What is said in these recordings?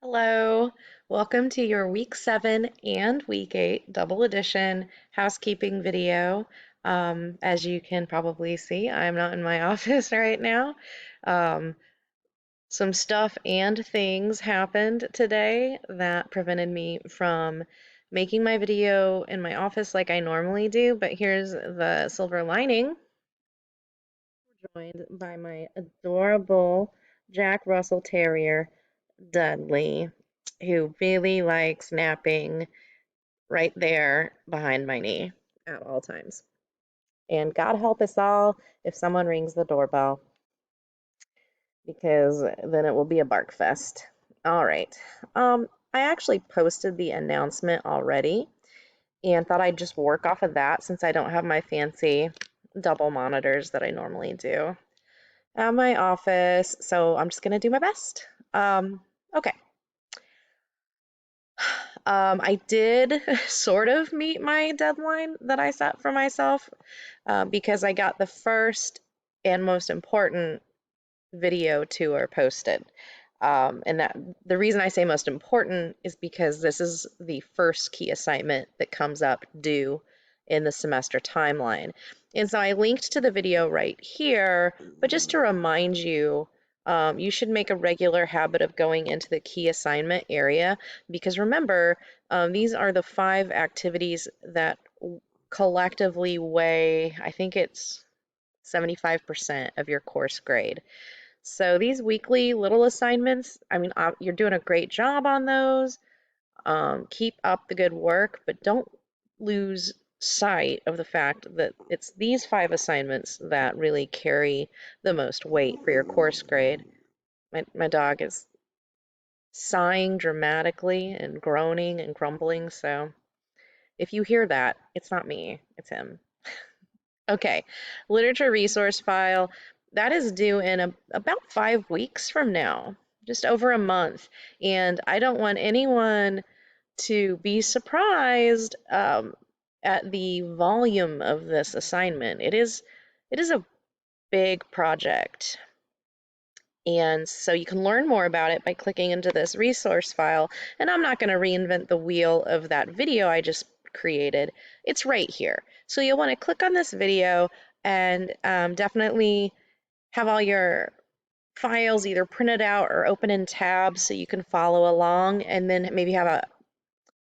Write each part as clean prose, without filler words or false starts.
Hello, welcome to your week 7 and week 8 double edition housekeeping video. As you can probably see, I'm not in my office right now. Um, some stuff and things happened today that prevented me from making my video in my office like I normally do, but here's the silver lining. Joined by my adorable Jack Russell Terrier, Dudley, who really likes napping right there behind my knee at all times. And God help us all if someone rings the doorbell, because then it will be a bark fest. All right. I actually posted the announcement already and thought I'd just work off of that since I don't have my fancy double monitors that I normally do at my office. So I'm just going to do my best. Okay. I did sort of meet my deadline that I set for myself because I got the first and most important video tour posted. And that the reason I say most important is because this is the first key assignment that comes up due in the semester timeline. And so I linked to the video right here, but just to remind you, you should make a regular habit of going into the key assignment area because remember, these are the 5 activities that collectively weigh, I think it's 75% of your course grade. So these weekly little assignments, I mean, you're doing a great job on those. Keep up the good work, but don't lose sight of the fact that it's these 5 assignments that really carry the most weight for your course grade. My dog is sighing dramatically and groaning and grumbling, so if you hear that, it's not me, it's him. Okay, literature resource file. That is due in about 5 weeks from now, just over a month. And I don't want anyone to be surprised at the volume of this assignment. It is a big project. And so you can learn more about it by clicking into this resource file. And I'm not going to reinvent the wheel of that video I just created. It's right here. So you'll want to click on this video and definitely have all your files either printed out or open in tabs so you can follow along, and then maybe have a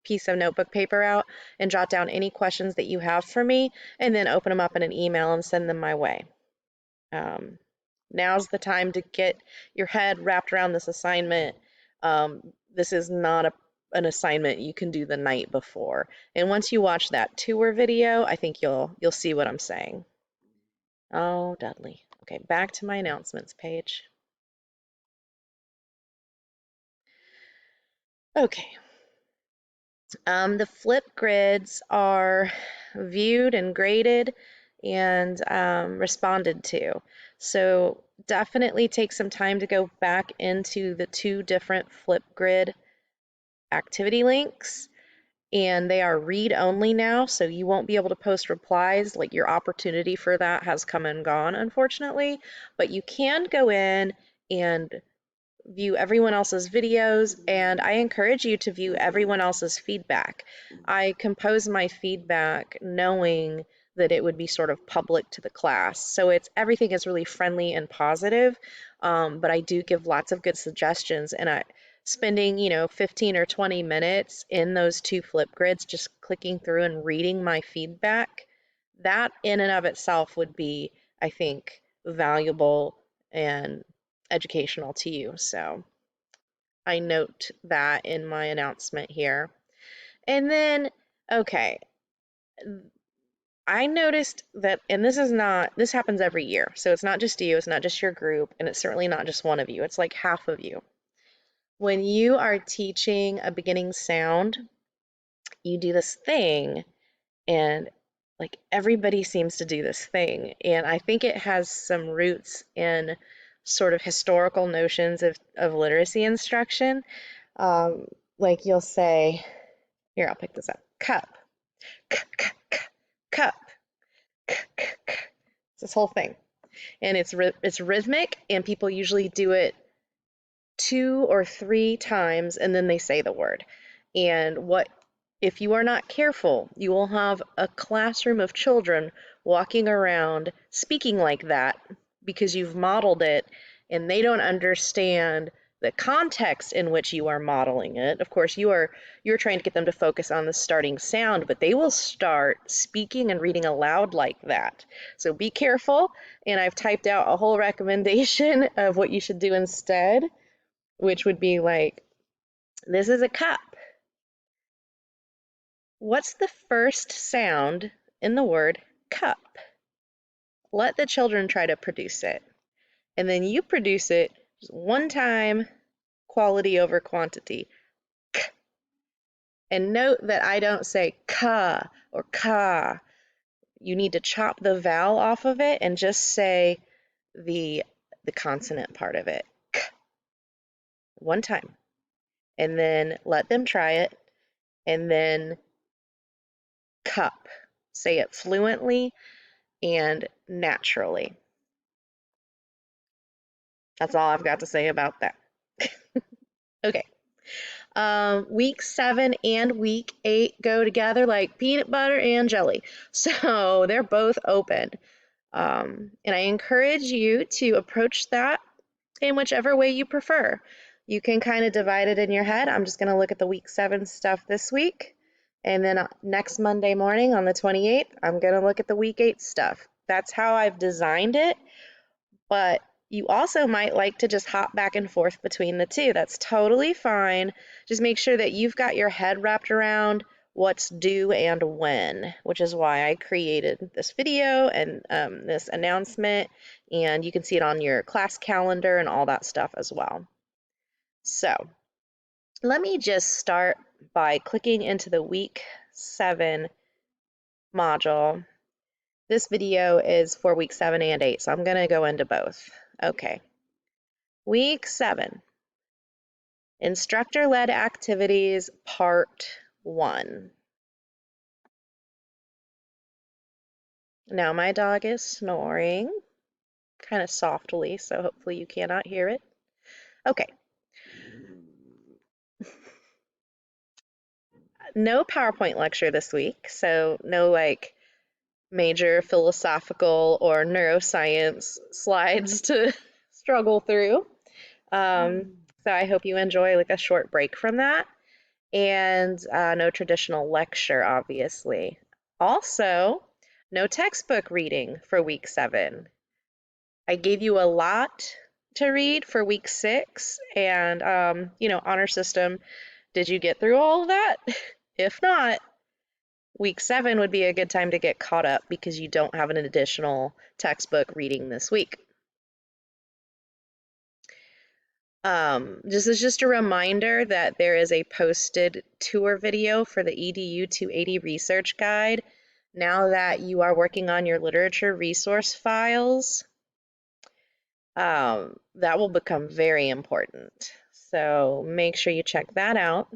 piece of notebook paper out and jot down any questions that you have for me, and then open them up in an email and send them my way. Now's the time to get your head wrapped around this assignment. This is not an assignment you can do the night before. And once you watch that tour video, I think you'll see what I'm saying. Oh, Dudley. Okay, back to my announcements page. Okay. The flip grids are viewed and graded and responded to. So definitely take some time to go back into the 2 different flip grid activity links, and they are read only now, so you won't be able to post replies. Like, your opportunity for that has come and gone, unfortunately, but you can go in and view everyone else's videos, and I encourage you to view everyone else's feedback. I compose my feedback knowing that it would be sort of public to the class. So everything is really friendly and positive, but I do give lots of good suggestions, and spending 15 or 20 minutes in those 2 flip grids just clicking through and reading my feedback, that in and of itself would be, I think, valuable and educational to you. So I note that in my announcement here. And then, okay, I noticed that, and this happens every year. So it's not just you, it's not just your group, and it's certainly not just one of you. It's like half of you. When you are teaching a beginning sound, you do this thing, and like everybody seems to do this thing. And I think it has some roots in sort of historical notions of literacy instruction. Um, like you'll say, here, I'll pick this up. Cup, cup, it's this whole thing. And it's rhythmic, and people usually do it 2 or 3 times and then they say the word. And what if you are not careful, you will have a classroom of children walking around speaking like that because you've modeled it and they don't understand the context in which you are modeling it. Of course, you're trying to get them to focus on the starting sound, but they will start speaking and reading aloud like that. So be careful, and I've typed out a whole recommendation of what you should do instead, which would be like, this is a cup. What's the first sound in the word cup? Let the children try to produce it. And then you produce it just one time, quality over quantity. K. And note that I don't say ka or ka. You need to chop the vowel off of it and just say the consonant part of it. K. One time. And then let them try it. And then cup. Say it fluently and naturally. That's all I've got to say about that. Okay. Week 7 and week 8 go together like peanut butter and jelly. So they're both open. And I encourage you to approach that in whichever way you prefer. You can kind of divide it in your head. I'm just going to look at the week 7 stuff this week. And then next Monday morning on the 28th, I'm going to look at the week 8 stuff. That's how I've designed it. But you also might like to just hop back and forth between the two. That's totally fine. Just make sure that you've got your head wrapped around what's due and when, which is why I created this video and this announcement, and you can see it on your class calendar and all that stuff as well. So let me just start by clicking into the week 7 module. This video is for week 7 and 8, so I'm going to go into both. Okay. Week 7, Instructor-Led Activities, Part 1. Now my dog is snoring, kind of softly, so hopefully you cannot hear it. Okay. No PowerPoint lecture this week, so no like major philosophical or neuroscience slides to struggle through. So I hope you enjoy like a short break from that. And no traditional lecture, obviously. Also, no textbook reading for week 7. I gave you a lot to read for week 6, and honor system. Did you get through all of that? If not, week 7 would be a good time to get caught up because you don't have an additional textbook reading this week. This is just a reminder that there is a posted tour video for the EDU 280 research guide. Now that you are working on your literature resource files, that will become very important. So make sure you check that out.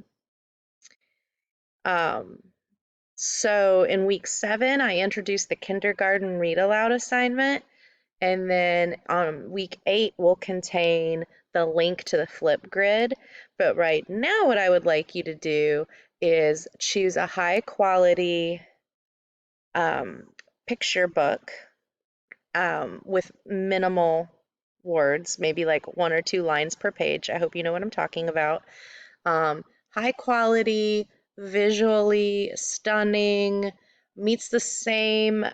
So in week 7, I introduced the kindergarten read aloud assignment. And then week 8 will contain the link to the Flipgrid. But right now what I would like you to do is choose a high quality picture book with minimal words, maybe like 1 or 2 lines per page. I hope you know what I'm talking about. High quality, visually stunning, meets the same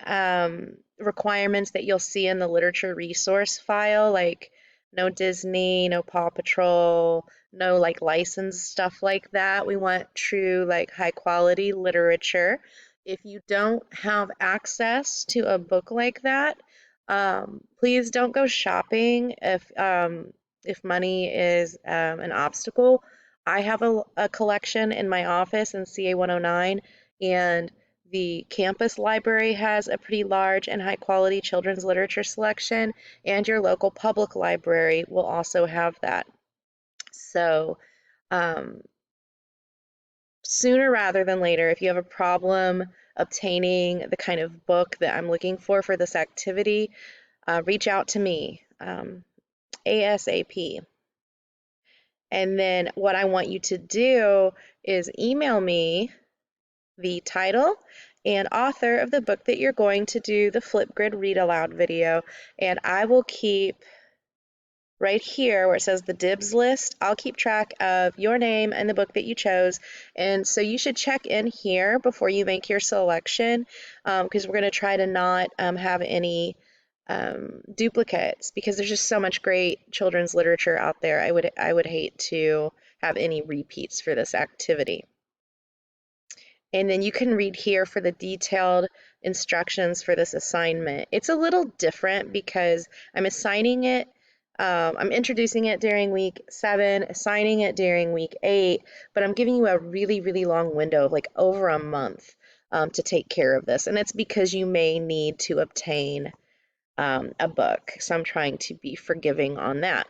requirements that you'll see in the literature resource file, like no Disney, no Paw Patrol, no like licensed stuff like that. We want true like high quality literature. If you don't have access to a book like that, please don't go shopping if money is an obstacle. I have a collection in my office in CA 109, and the campus library has a pretty large and high quality children's literature selection, and your local public library will also have that. So sooner rather than later, if you have a problem obtaining the kind of book that I'm looking for this activity, reach out to me ASAP. And then what I want you to do is email me the title and author of the book that you're going to do the Flipgrid read aloud video, and I will keep right here where it says the dibs list, I'll keep track of your name and the book that you chose. And so you should check in here before you make your selection, because we're going to try to not have any duplicates, because there's just so much great children's literature out there. I would hate to have any repeats for this activity. And then you can read here for the detailed instructions for this assignment. It's a little different because I'm assigning it, I'm introducing it during week 7, assigning it during week 8, but I'm giving you a really, really long window of like over a month to take care of this. And it's because you may need to obtain a book. So I'm trying to be forgiving on that.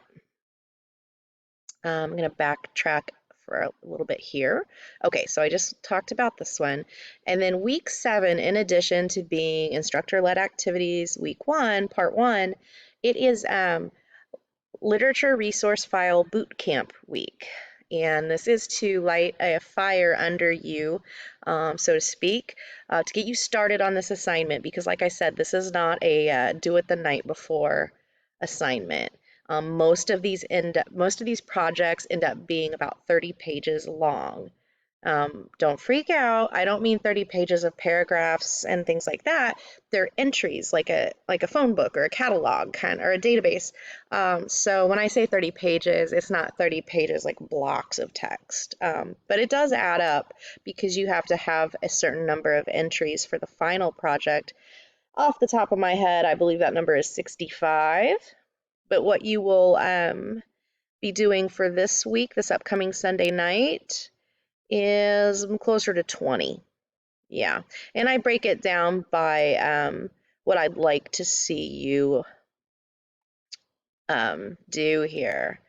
I'm going to backtrack for a little bit here. Okay, so I just talked about this one. And then week 7, in addition to being instructor-led activities, week 1, part 1, it is literature resource file boot camp week. And this is to light a fire under you, so to speak, to get you started on this assignment. Because like I said, this is not a do it the night before assignment. Most of these projects end up being about 30 pages long. Don't freak out. I don't mean 30 pages of paragraphs and things like that. They're entries, like a phone book or a catalog kind or a database. So when I say 30 pages, it's not 30 pages like blocks of text, but it does add up because you have to have a certain number of entries for the final project. Off the top of my head, I believe that number is 65. But what you will be doing for this week, this upcoming Sunday night, is closer to 20. Yeah, and I break it down by what I'd like to see you do here.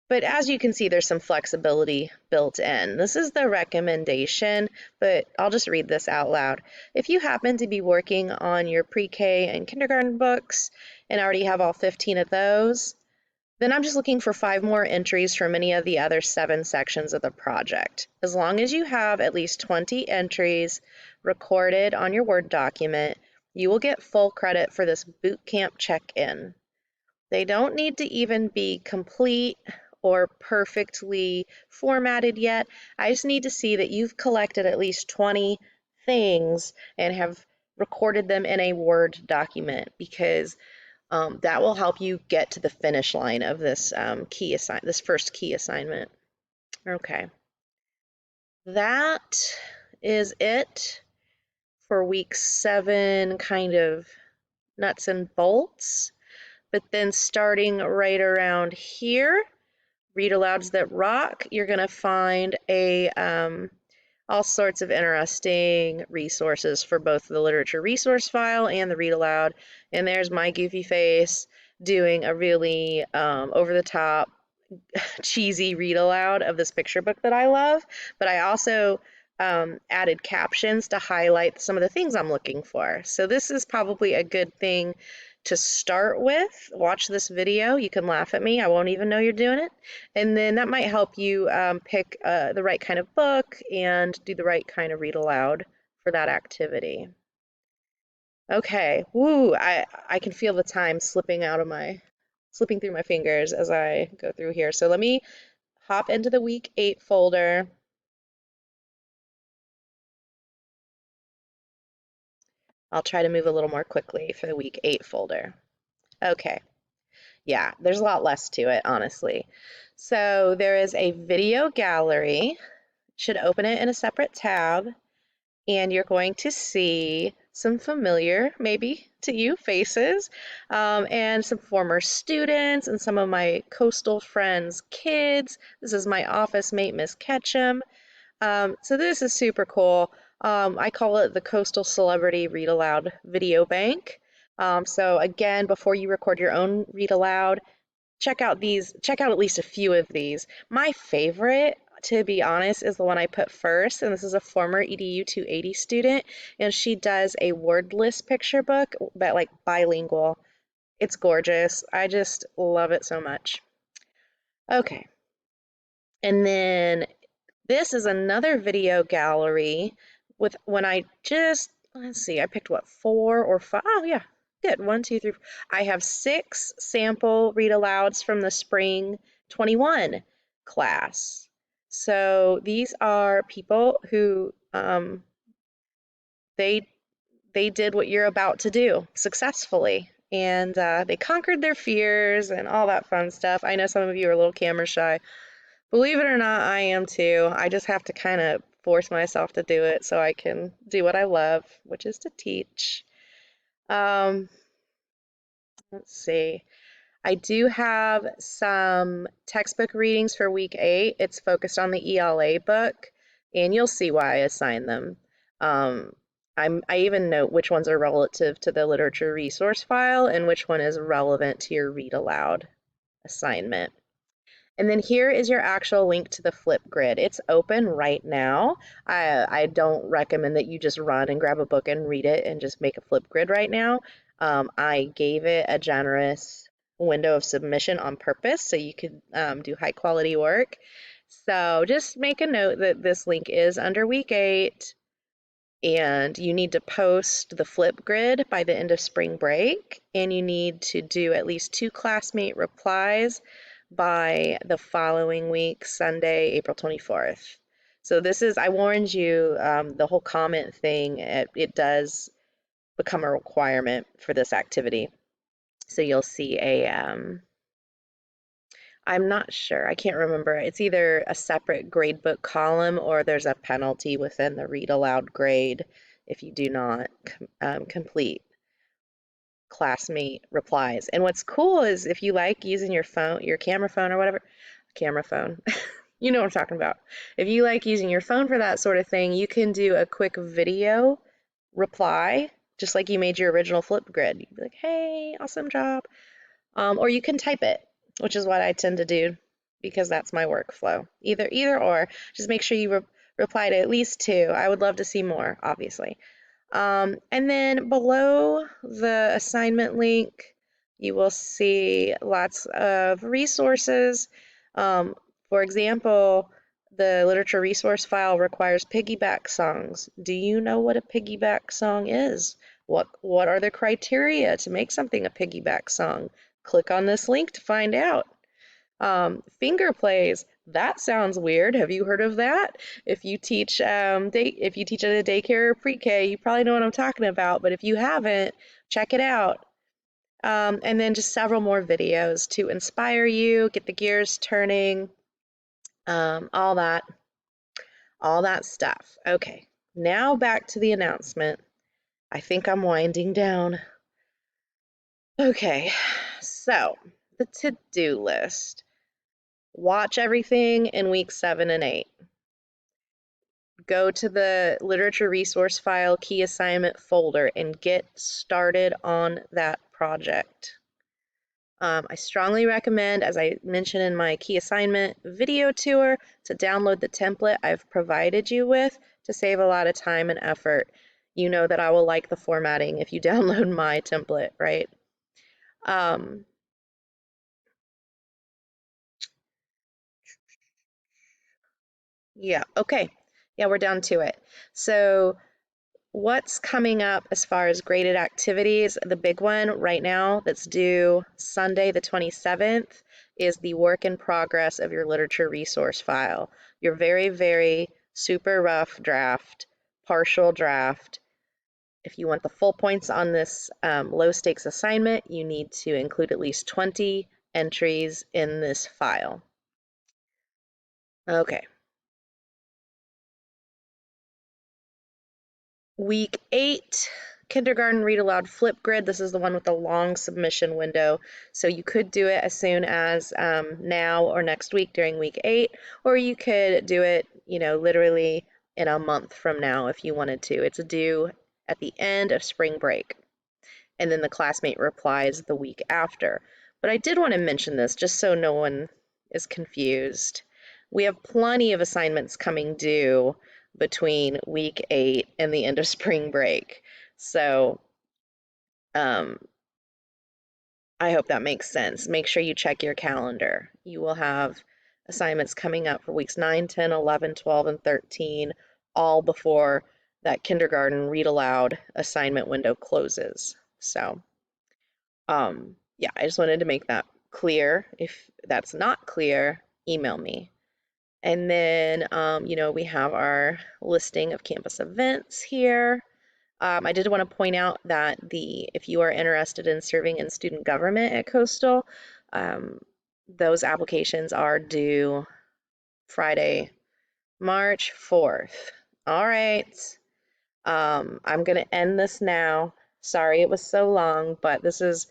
But as you can see, there's some flexibility built in. This is the recommendation, but I'll just read this out loud. If you happen to be working on your pre-K and kindergarten books and already have all 15 of those, then I'm just looking for 5 more entries from any of the other 7 sections of the project. As long as you have at least 20 entries recorded on your Word document, you will get full credit for this boot camp check-in. They don't need to even be complete or perfectly formatted yet. I just need to see that you've collected at least 20 things and have recorded them in a Word document, because that will help you get to the finish line of this this first key assignment. Okay, that is it for week 7, kind of nuts and bolts. But then starting right around here, read alouds that rock, you're going to find all sorts of interesting resources for both the literature resource file and the read aloud. And there's my goofy face doing a really over-the-top cheesy read aloud of this picture book that I love. But I also added captions to highlight some of the things I'm looking for. So this is probably a good thing to start with. Watch this video. You can laugh at me. I won't even know you're doing it. And then that might help you pick the right kind of book and do the right kind of read aloud for that activity. Okay, woo, I can feel the time slipping through my fingers as I go through here. So let me hop into the week 8 folder. I'll try to move a little more quickly for the week 8 folder. Okay, yeah, there's a lot less to it, honestly. So there is a video gallery. Should open it in a separate tab, and you're going to see some familiar, maybe to you, faces, and some former students and some of my coastal friends' kids. This is my office mate, Miss Ketchum. So this is super cool. I call it the Coastal Celebrity Read Aloud Video Bank. So again, before you record your own read aloud, check out at least a few of these. My favorite, to be honest, is the one I put first, and this is a former EDU 280 student, and she does a wordless picture book, but like bilingual. It's gorgeous. I just love it so much. Okay. And then this is another video gallery with when I just, let's see, I picked what, four or five? Oh, yeah, good. One, two, three. I have six sample read alouds from the spring 21 class. So these are people who they they did what you're about to do successfully. And they conquered their fears and all that fun stuff. I know some of you are a little camera shy. Believe it or not, I am too. I just have to kind of force myself to do it so I can do what I love, which is to teach. Um, let's see. I do have some textbook readings for week 8. It's focused on the ELA book, and you'll see why I assigned them. Um, I even note which ones are relative to the literature resource file and which one is relevant to your read aloud assignment. And then here is your actual link to the Flipgrid. It's open right now. I don't recommend that you just run and grab a book and read it and just make a Flipgrid right now. I gave it a generous window of submission on purpose so you could do high quality work. So just make a note that this link is under week 8 and you need to post the Flipgrid by the end of spring break, and you need to do at least 2 classmate replies by the following week, Sunday, April 24th. So this is, I warned you, the whole comment thing, it does become a requirement for this activity. So you'll see I'm not sure, I can't remember. It's either a separate gradebook column or there's a penalty within the read aloud grade if you do not complete classmate replies. And what's cool is if you like using your phone, your camera phone or whatever, camera phone, you know what I'm talking about. If you like using your phone for that sort of thing, you can do a quick video reply, just like you made your original Flipgrid. You'd be like, hey, awesome job. Or you can type it, which is what I tend to do because that's my workflow. Either or, just make sure you reply to at least 2. I would love to see more, obviously. And then below the assignment link, you will see lots of resources. Um, for example, the literature resource file requires piggyback songs. Do you know what a piggyback song is? What are the criteria to make something a piggyback song? Click on this link to find out. Finger plays. That sounds weird. Have you heard of that? If you teach if you teach at a daycare or pre-K, you probably know what I'm talking about. But if you haven't, check it out. And then just several more videos to inspire you, get the gears turning, all that stuff. Okay, now back to the announcement. I think I'm winding down. Okay, so the to-do list. Watch everything in week 7 and 8. Go to the literature resource file key assignment folder and get started on that project. I strongly recommend, as I mentioned in my key assignment video tour, to download the template I've provided you with to save a lot of time and effort. You know that I will like the formatting if you download my template, right? Yeah, okay. Yeah, we're down to it. So what's coming up as far as graded activities? The big one right now that's due Sunday the 27th is the work in progress of your literature resource file. Your very, very super rough draft, partial draft. If you want the full points on this low stakes assignment, you need to include at least 20 entries in this file. Okay. Week 8, kindergarten read aloud Flipgrid. This is the one with the long submission window. So you could do it as soon as now or next week during week 8, or you could do it, literally in a month from now if you wanted to. It's due at the end of spring break. And then the classmate replies the week after. But I did want to mention this just so no one is confused. We have plenty of assignments coming due between week 8 and the end of spring break. So I hope that makes sense. Make sure you check your calendar. You will have assignments coming up for weeks 9, 10, 11, 12, and 13, all before that kindergarten read aloud assignment window closes. So, yeah, I just wanted to make that clear. If that's not clear, email me. And then, we have our listing of campus events here. I did want to point out that if you are interested in serving in student government at Coastal, um, those applications are due Friday, March 4th. All right. I'm going to end this now. Sorry it was so long, but this is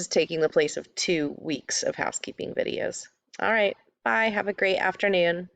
taking the place of 2 weeks of housekeeping videos. All right. Bye. Have a great afternoon.